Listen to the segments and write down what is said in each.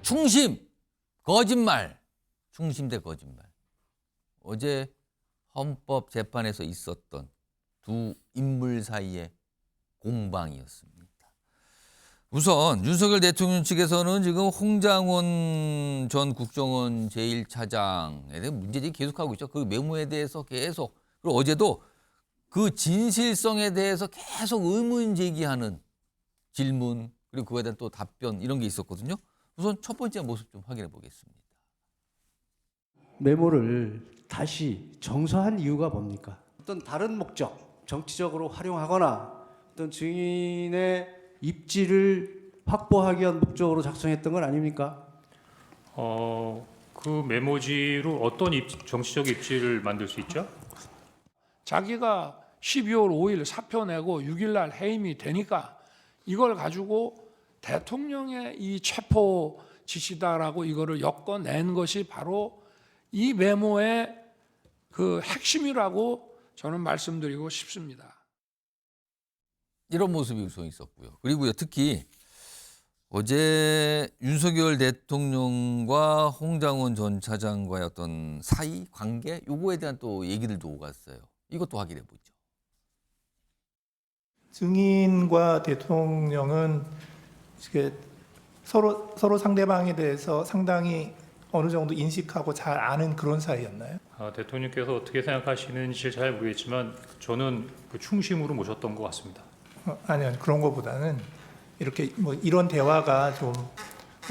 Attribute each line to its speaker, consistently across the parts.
Speaker 1: 충심, 거짓말, 충심 대 거짓말. 어제 헌법재판에서 있었던 두 인물 사이의 공방이었습니다. 우선 윤석열 대통령 측에서는 지금 홍장원 전 국정원 제1차장에 대한 문제제기 계속하고 있죠. 그 메모에 대해서 계속, 그리고 어제도 그 진실성에 대해서 계속 의문 제기하는 질문, 그리고 그거에 대한 또 답변, 이런 게 있었거든요. 우선 첫 번째 모습 좀 확인해 보겠습니다.
Speaker 2: 메모를 다시 정서한 이유가 뭡니까? 어떤 다른 목적, 정치적으로 활용하거나 어떤 증인의 입지를 확보하기 위한 목적으로 작성했던 건 아닙니까?
Speaker 3: 그 메모지로 어떤 정치적 입지를 만들 수 있죠?
Speaker 4: 자기가 12월 5일 사표 내고 6일 날 해임이 되니까 이걸 가지고 대통령의 이 체포 지시다라고 이거를 엮어낸 것이 바로 이 메모의 그 핵심이라고 저는 말씀드리고 싶습니다.
Speaker 1: 이런 모습이 우선 있었고요. 그리고요, 특히 어제 윤석열 대통령과 홍장원 전 차장과의 어떤 사이, 관계, 요거에 대한 또 얘기들도 오갔어요. 이것도 확인해 보죠.
Speaker 5: 증인과 대통령은 이게 서로 상대방에 대해서 상당히 어느 정도 인식하고 잘 아는 그런 사이였나요?
Speaker 3: 대통령께서 어떻게 생각하시는지 잘 모르겠지만 저는 그 충심으로 모셨던 것 같습니다.
Speaker 5: 아니요, 그런 것보다는 이렇게 뭐 이런 대화가 좀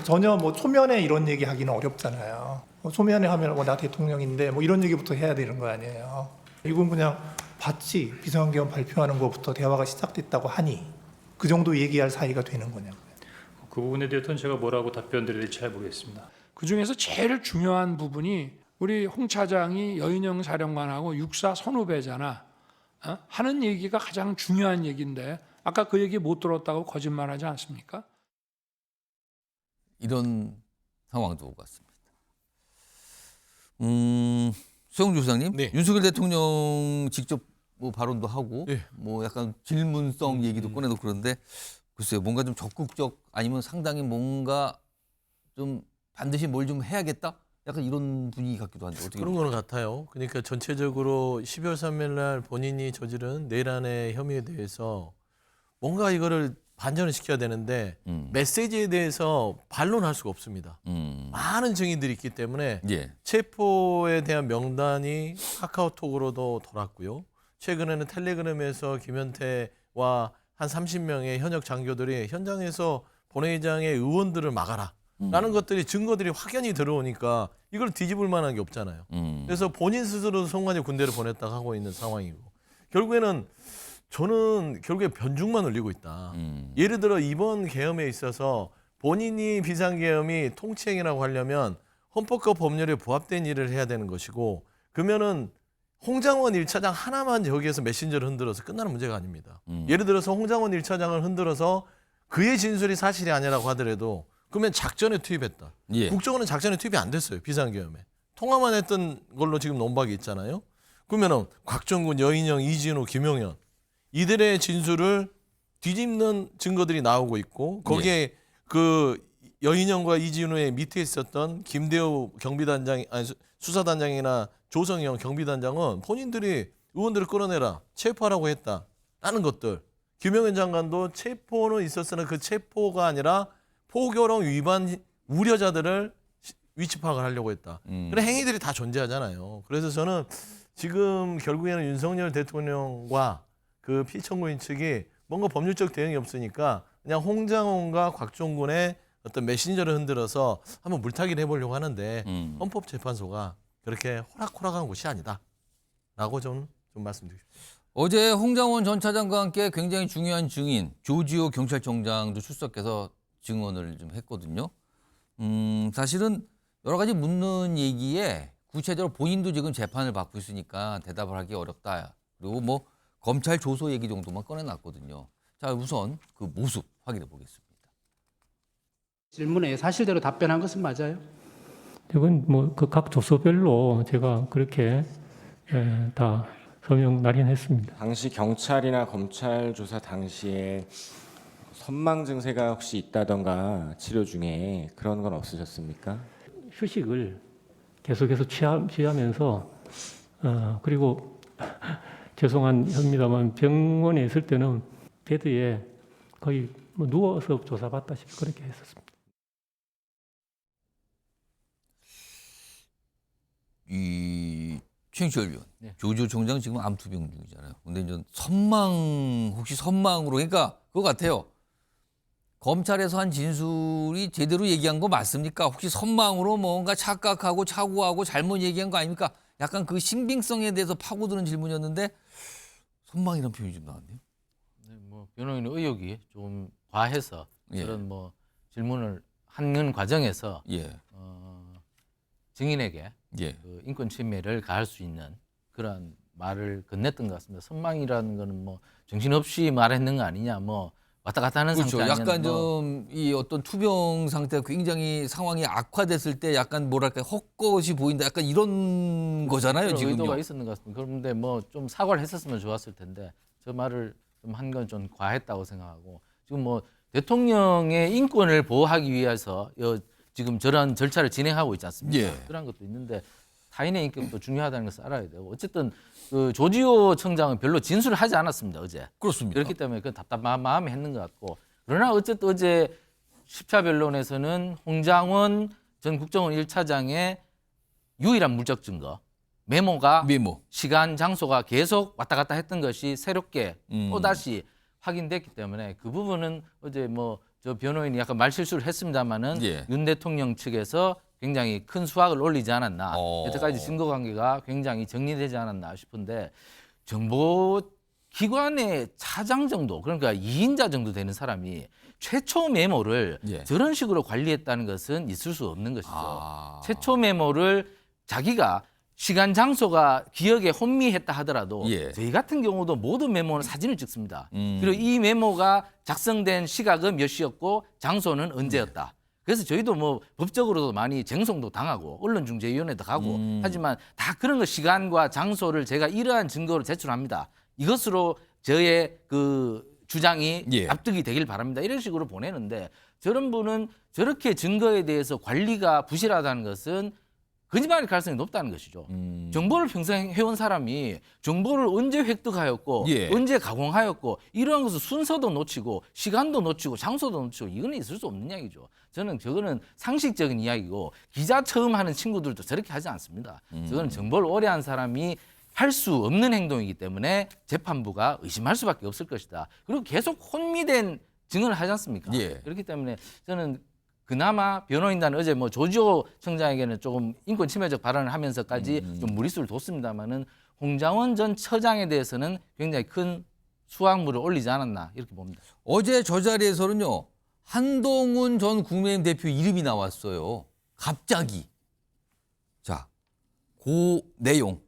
Speaker 5: 전혀 뭐 초면에 이런 얘기 하기는 어렵잖아요. 초면에 하면 나 대통령인데 뭐 이런 얘기부터 해야 되는 거 아니에요. 이건 그냥 봤지, 비상계엄 발표하는 것부터 대화가 시작됐다고 하니 그 정도 얘기할 사이가 되는 거냐고요.
Speaker 3: 그 부분에 대해서는 제가 뭐라고 답변 드려야 될지 잘 모르겠습니다.
Speaker 4: 그중에서 제일 중요한 부분이 우리 홍 차장이 여인영 사령관하고 육사 선후배잖아. 하는 얘기가 가장 중요한 얘기인데 아까 그 얘기 못 들었다고 거짓말하지 않습니까?
Speaker 1: 이런 상황도 오갔습니다. 수영주 소장님,
Speaker 6: 네.
Speaker 1: 윤석열 대통령 직접 뭐 발언도 하고,
Speaker 6: 네.
Speaker 1: 뭐 약간 질문성 얘기도 꺼내고 그런데, 글쎄요, 뭔가 좀 적극적, 아니면 상당히 뭔가 좀 반드시 뭘 좀 해야겠다? 약간 이런 분위기 같기도 한데 어떻게
Speaker 6: 그런 거는 같아요. 그러니까 전체적으로 12월 3일 날 본인이 저지른 내란의 혐의에 대해서 뭔가 이거를 반전을 시켜야 되는데 메시지에 대해서 반론할 수가 없습니다. 많은 증인들이 있기 때문에
Speaker 1: 예.
Speaker 6: 체포에 대한 명단이 카카오톡으로도 돌았고요. 최근에는 텔레그램에서 김현태와 한 30명의 현역 장교들이 현장에서 본회의장의 의원들을 막아라 라는 것들이 증거들이 확연히 들어오니까 이걸 뒤집을 만한 게 없잖아요. 그래서 본인 스스로도 송관이 군대를 보냈다고 하고 있는 상황이고, 결국에는 저는 결국에 변죽만 올리고 있다. 예를 들어 이번 계엄에 있어서 본인이 비상계엄이 통치행위라고 하려면 헌법과 법률에 부합된 일을 해야 되는 것이고, 그러면은 홍장원 1차장 하나만 여기에서 메신저를 흔들어서 끝나는 문제가 아닙니다. 예를 들어서 홍장원 1차장을 흔들어서 그의 진술이 사실이 아니라고 하더라도 그러면 작전에 투입했다.
Speaker 1: 예.
Speaker 6: 국정원은 작전에 투입이 안 됐어요. 비상계엄에. 통화만 했던 걸로 지금 논박이 있잖아요. 그러면은 곽정군, 여인영, 이진우, 김용현 이들의 진술을 뒤집는 증거들이 나오고 있고, 거기에 그 여인영과 이진우의 밑에 있었던 김대우 경비단장, 아니 수사단장이나 조성영 경비단장은 본인들이 의원들을 끌어내라, 체포하라고 했다라는 것들. 김용현 장관도 체포는 있었으나 그 체포가 아니라 포교령 위반 우려자들을 위치 파악을 하려고 했다. 그런 행위들이 다 존재하잖아요. 그래서 저는 지금 결국에는 윤석열 대통령과 그 피청구인 측이 뭔가 법률적 대응이 없으니까 그냥 홍장원과 곽종군의 어떤 메신저를 흔들어서 한번 물타기를 해보려고 하는데 헌법재판소가 그렇게 호락호락한 곳이 아니다라고 좀 말씀드리고 싶습니다.
Speaker 1: 어제 홍장원 전 차장과 함께 굉장히 중요한 증인 조지호 경찰청장도 출석해서 증언을 좀 했거든요. 사실은 여러 가지 묻는 얘기에 구체적으로 본인도 지금 재판을 받고 있으니까 대답을 하기 어렵다. 그리고 뭐 검찰 조소 얘기 정도만 꺼내놨거든요. 자, 우선 그 모습 확인해 보겠습니다.
Speaker 2: 질문에 사실대로 답변한 것은 맞아요?
Speaker 7: 이건 뭐 그 각 조서별로 제가 그렇게 다 서명 날인했습니다.
Speaker 8: 당시 경찰이나 검찰 조사 당시에 선망 증세가 혹시 있다던가 치료 중에 그런 건 없으셨습니까?
Speaker 7: 휴식을 계속해서 취하면서 그리고 죄송합니다만 병원에 있을 때는 베드에 거의 뭐 누워서 조사받다시피 그렇게 했었습니다.
Speaker 1: 이 최영철 의원,
Speaker 9: 네.
Speaker 1: 조지호 총장 지금 암투병 중이잖아요. 근데 이제 혹시 선망으로, 그러니까 그거 같아요. 검찰에서 한 진술이 제대로 얘기한 거 맞습니까? 혹시 선망으로 뭔가 착각하고 착오하고 잘못 얘기한 거 아닙니까? 약간 그 신빙성에 대해서 파고드는 질문이었는데 선망이라는 표현이 좀 나왔네요.
Speaker 9: 네, 뭐 변호인의 의혹이 좀 과해서
Speaker 1: 예.
Speaker 9: 그런 뭐 질문을 하는 과정에서
Speaker 1: 예,
Speaker 9: 증인에게
Speaker 1: 예.
Speaker 9: 그 인권 침해를 가할 수 있는 그런 말을 건넸던 것 같습니다. 선망이라는 거는 뭐 정신없이 말했는 거 아니냐, 뭐 왔다 갔다 하는
Speaker 1: 그렇죠.
Speaker 9: 상태 아니냐.
Speaker 1: 약간
Speaker 9: 뭐
Speaker 1: 좀 이 어떤 투병 상태가 굉장히 상황이 악화됐을 때 약간 뭐랄까 헛것이 보인다. 약간 이런 거잖아요,
Speaker 9: 그런
Speaker 1: 지금요.
Speaker 9: 의도가 있었는 것 같습니다. 그런데 뭐 좀 사과를 했었으면 좋았을 텐데 저 말을 좀 한 건 좀 과했다고 생각하고, 지금 뭐 대통령의 인권을 보호하기 위해서 지금 저런 절차를 진행하고 있지 않습니까?
Speaker 1: 예.
Speaker 9: 그런 것도 있는데 타인의 인격도 중요하다는 것을 알아야 되고, 어쨌든 그 조지호 청장은 별로 진술을 하지 않았습니다, 어제.
Speaker 1: 그렇습니다.
Speaker 9: 그렇기 때문에 그 답답한 마음에 했는 것 같고, 그러나 어쨌든 어제 10차 변론에서는 홍장원 전 국정원 1차장의 유일한 물적 증거 메모가
Speaker 1: 메모.
Speaker 9: 시간 장소가 계속 왔다 갔다 했던 것이 새롭게 또다시 확인됐기 때문에 그 부분은 어제 뭐 저 변호인이 약간 말실수를 했습니다마는
Speaker 1: 예.
Speaker 9: 윤 대통령 측에서 굉장히 큰 수확을 올리지 않았나, 여태까지 증거 관계가 굉장히 정리되지 않았나 싶은데, 정보기관의 차장 정도, 그러니까 2인자 정도 되는 사람이 최초 메모를
Speaker 1: 예.
Speaker 9: 저런 식으로 관리했다는 것은 있을 수 없는 것이죠.
Speaker 1: 아.
Speaker 9: 최초 메모를 자기가 시간 장소가 기억에 혼미했다 하더라도
Speaker 1: 예.
Speaker 9: 저희 같은 경우도 모든 메모는 사진을 찍습니다. 그리고 이 메모가 작성된 시각은 몇 시였고 장소는 언제였다. 그래서 저희도 뭐 법적으로도 많이 쟁송도 당하고 언론중재위원회도 가고 하지만 다 그런 거 시간과 장소를 제가 이러한 증거로 제출합니다. 이것으로 저의 그 주장이
Speaker 1: 예.
Speaker 9: 납득이 되길 바랍니다. 이런 식으로 보내는데, 저런 분은 저렇게 증거에 대해서 관리가 부실하다는 것은 거짓말일 가능성이 높다는 것이죠. 정보를 평생 해온 사람이 정보를 언제 획득하였고
Speaker 1: 예.
Speaker 9: 언제 가공하였고 이러한 것을 순서도 놓치고 시간도 놓치고 장소도 놓치고, 이거는 있을 수 없는 이야기죠. 저는 저거는 상식적인 이야기고, 기자 처음 하는 친구들도 저렇게 하지 않습니다. 저거는 정보를 오래 한 사람이 할 수 없는 행동이기 때문에 재판부가 의심할 수밖에 없을 것이다. 그리고 계속 혼미된 증언을 하지 않습니까?
Speaker 1: 예.
Speaker 9: 그렇기 때문에 저는 그나마 변호인단 어제 뭐 조지호 청장에게는 조금 인권 침해적 발언을 하면서까지 좀 무리수를 뒀습니다만은 홍장원 전 처장에 대해서는 굉장히 큰 수확물을 올리지 않았나 이렇게 봅니다.
Speaker 1: 어제 저 자리에서는요, 한동훈 전 국민의힘 대표 이름이 나왔어요. 갑자기. 자, 그 내용,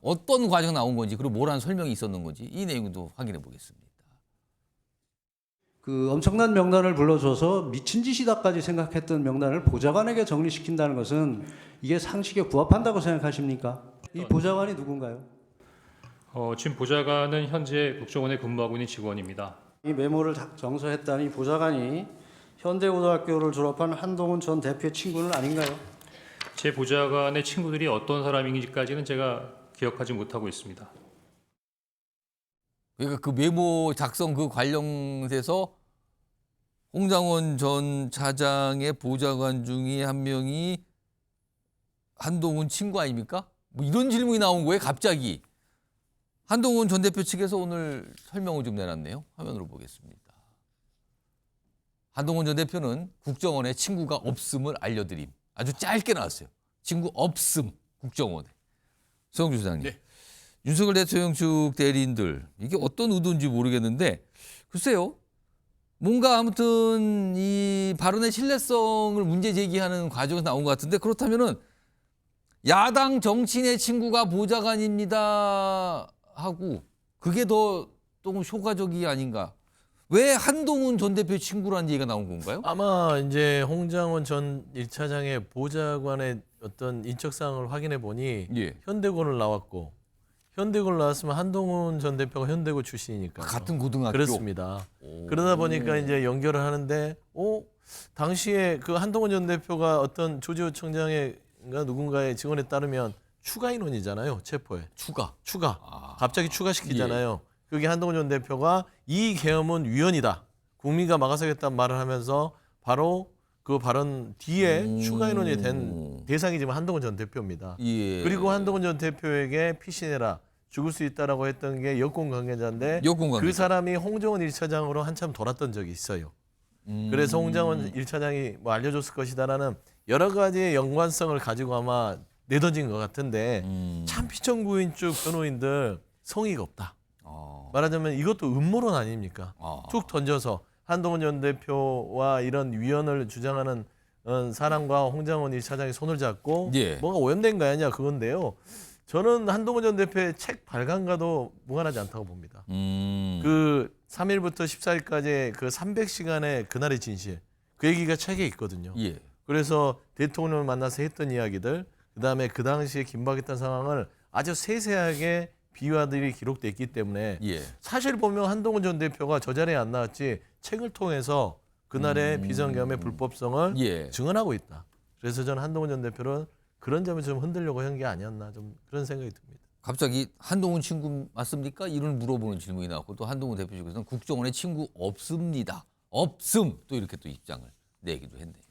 Speaker 1: 어떤 과정 나온 건지, 그리고 뭐란 설명이 있었는 건지, 이 내용도 확인해 보겠습니다.
Speaker 2: 그 엄청난 명단을 불러줘서 미친 짓이다까지 생각했던 명단을 보좌관에게 정리시킨다는 것은 이게 상식에 부합한다고 생각하십니까? 이 보좌관이 누군가요?
Speaker 3: 지금 보좌관은 현재 국정원에 근무하고 있는 직원입니다.
Speaker 2: 이 메모를 정서했다니 보좌관이 현대고등학교를 졸업한 한동훈 전 대표의 친구는 아닌가요?
Speaker 3: 제 보좌관의 친구들이 어떤 사람인지까지는 제가 기억하지 못하고 있습니다.
Speaker 1: 그러니까 그 메모 작성 그 관련해서 홍장원 전 차장의 보좌관 중에 한 명이 한동훈 친구 아닙니까? 뭐 이런 질문이 나온 거예요, 갑자기. 한동훈 전 대표 측에서 오늘 설명을 좀 내놨네요. 화면으로 보겠습니다. 한동훈 전 대표는 국정원에 친구가 없음을 알려드림. 아주 짧게 나왔어요. 친구 없음, 국정원에. 서영주 소장님.
Speaker 6: 네.
Speaker 1: 윤석열 대통령 측 대리인들, 이게 어떤 의도인지 모르겠는데, 글쎄요. 뭔가 아무튼 이 발언의 신뢰성을 문제 제기하는 과정에서 나온 것 같은데, 그렇다면은 야당 정치인의 친구가 보좌관입니다 하고, 그게 더 조금 효과적이 아닌가. 왜 한동훈 전 대표의 친구라는 얘기가 나온 건가요?
Speaker 6: 아마 이제 홍장원 전 1차장의 보좌관의 어떤 인적사항을 확인해 보니
Speaker 1: 예.
Speaker 6: 현대고를 나왔고 현대고를 나왔으면 한동훈 전 대표가 현대고 출신이니까
Speaker 1: 같은 고등학교.
Speaker 6: 그렇습니다.
Speaker 1: 오.
Speaker 6: 그러다 보니까 이제 연결을 하는데 당시에 그 한동훈 전 대표가 어떤 조지호청장의가 누군가의 증언에 따르면 추가 인원이잖아요. 체포에. 추가. 갑자기 추가시키잖아요. 그게 한동훈 전 대표가 이 계엄은 위헌이다. 국민과 막아서겠다는 말을 하면서 바로 그 발언 뒤에 추가 인원이 된 대상이 지금 한동훈 전 대표입니다.
Speaker 1: 예.
Speaker 6: 그리고 한동훈 전 대표에게 피신해라. 죽을 수 있다라고 했던 게 여권 관계자인데
Speaker 1: 여권 관계자.
Speaker 6: 그 사람이 홍정원 1차장으로 한참 돌았던 적이 있어요. 그래서 홍정원 1차장이 뭐 알려줬을 것이다라는 여러 가지의 연관성을 가지고 아마 내던진 것 같은데 참 피청구인 쪽 변호인들 성의가 없다. 말하자면 이것도 음모론 아닙니까? 툭 던져서 한동훈 전 대표와 이런 위헌을 주장하는 사람과 홍정원 1차장이 손을 잡고
Speaker 1: 예.
Speaker 6: 뭐가 오염된 거 아니냐 그건데요. 저는 한동훈 전 대표의 책 발간과도 무관하지 않다고 봅니다. 그 3일부터 14일까지 그 300시간의 그날의 진실 그 얘기가 책에 있거든요.
Speaker 1: 예.
Speaker 6: 그래서 대통령을 만나서 했던 이야기들 그다음에 그 당시에 긴박했던 상황을 아주 세세하게 비화들이 기록돼 있기 때문에
Speaker 1: 예.
Speaker 6: 사실 보면 한동훈 전 대표가 저 자리에 안 나왔지 책을 통해서 그날의 비선겸의 불법성을
Speaker 1: 예.
Speaker 6: 증언하고 있다. 그래서 저는 한동훈 전 대표는 그런 점을 좀 흔들려고 한 게 아니었나 좀 그런 생각이 듭니다.
Speaker 1: 갑자기 한동훈 친구 맞습니까? 이런 물어보는 질문이 나왔고 또 한동훈 대표 측에서는 국정원에 친구 없습니다. 없음 또 이렇게 또 입장을 내기도 했네요.